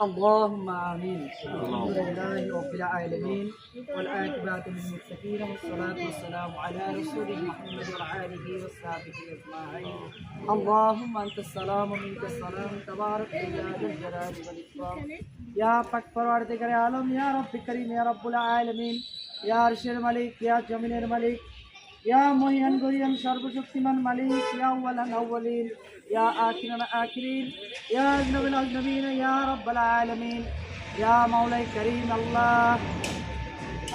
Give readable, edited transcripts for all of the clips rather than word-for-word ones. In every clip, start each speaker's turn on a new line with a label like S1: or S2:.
S1: اللهم آمين. الحمد لله رب العالمين والعاقبة للمتقين والصلاة والسلام على رسول محمد وعلى آله وصحبه أجمعين. اللهم أنت السلام ومنك السلام تبارك يا ذا الجلال والإكرام. يا পাক পরওয়ারদিগার আলম, ইয়া রব্বি করিম, ইয়া রব্বুল আলামিন, ইয়া আরশের মালিক, ইয়া জমিনের মালিক, ইয়া মহিয়ান গরিয়ান সর্বশক্তিমান মালিক, ইয়া আউয়ালান আউয়ালিন, ইয়া আখিরান আখিরিন, ইয়া আজনাবিল আজনাবিন, ইয়া রাব্বাল আলামিন, ইয়া মাওলাই করিম।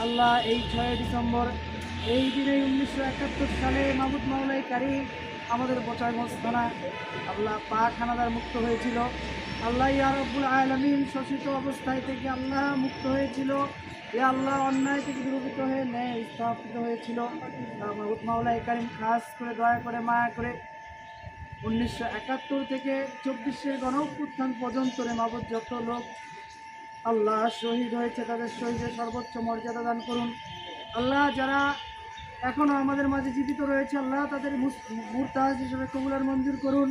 S1: আল্লাহ এই 6 ডিসেম্বর এই দিনে 1971 সালে মাহমুদ মাওলাই করিম আমাদের বোচাগঞ্জ থানা আল্লাহ পাখানাদার মুক্ত হয়েছিল। আল্লাহ ইয়া রাব্বুল আলামিন শোষিত অবস্থায় থেকে আল্লাহ মুক্ত হয়েছিল। ইয়া আল্লাহ অন্যায় থেকে বিরোধিত হয়ে ন্যায় স্থাপিত হয়েছিল। মাহমুদ মাওলাই করিম খাস করে দয়া করে মায়া করে 1971 থেকে 24-এর গণঅভ্যুত্থান পর্যন্ত মাহবুব যত লোক আল্লাহ শহীদ হয়েছে তাদের শহীদের সর্বোচ্চ মর্যাদা দান করুন। আল্লাহ যারা এখনও আমাদের মাঝে জীবিত রয়েছে আল্লাহ তাদের মুরতাজ হিসেবে কবুলার মঞ্জুর করুন।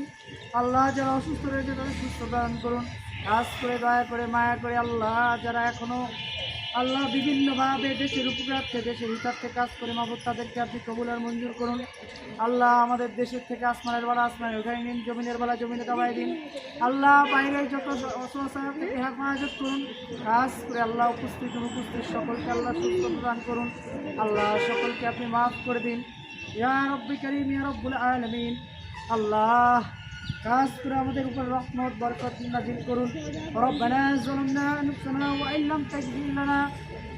S1: আল্লাহ যারা অসুস্থ রয়েছে তাদের সুস্থ দান করুন। কাজ করে দয়া করে মায়া করে আল্লাহ যারা এখনও আল্লাহ বিভিন্নভাবে দেশের উপকারার্থে দেশের হিতার্থে কাজ করে মাহবুব তাদেরকে আপনি কবুলার মঞ্জুর করুন। আল্লাহ আমাদের দেশের থেকে আসমানের বেলা আসমানে উঠাই নিন, জমিনের বেলা জমিনে দাবাই দিন। আল্লাহ বাইরের যত অসহায় থেকে হেফাজত করুন। কাজ করে আল্লাহ উপস্থিত অনুপস্থিত সকলকে আল্লাহ সুস্থ প্রদান করুন। আল্লাহ সকলকে আপনি মাফ করে দিন। ইয়া রব্বি করিম, ইয়া রব্বুল আলামিন। আল্লাহ কাজ করে আমাদের উপর রহমত বরকত নাযিল করুন। রব্বানা যালামনা আনফুসানা ওয়া ইল্লাম তাগফির লানা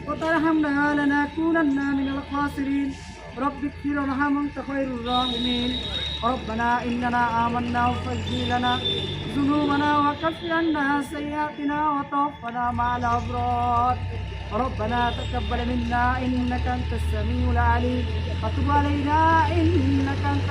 S1: ওয়া তারহামনা লানাকুনান্না মিনাল খাসিরিন। রব্বি ইগফির ওয়ারহাম আনতা খায়রুর রাহিমিন। রব্বানা ইন্নানা আমান্না ফাগফির লানা যুনুবানা ওয়া কাফির আন্না সাইয়্যাতিনা ওয়া তাওফানা মা'আল আবরার। ربنا تقبل منا إنك أنت السميع العليم وتب علينا إنك أنت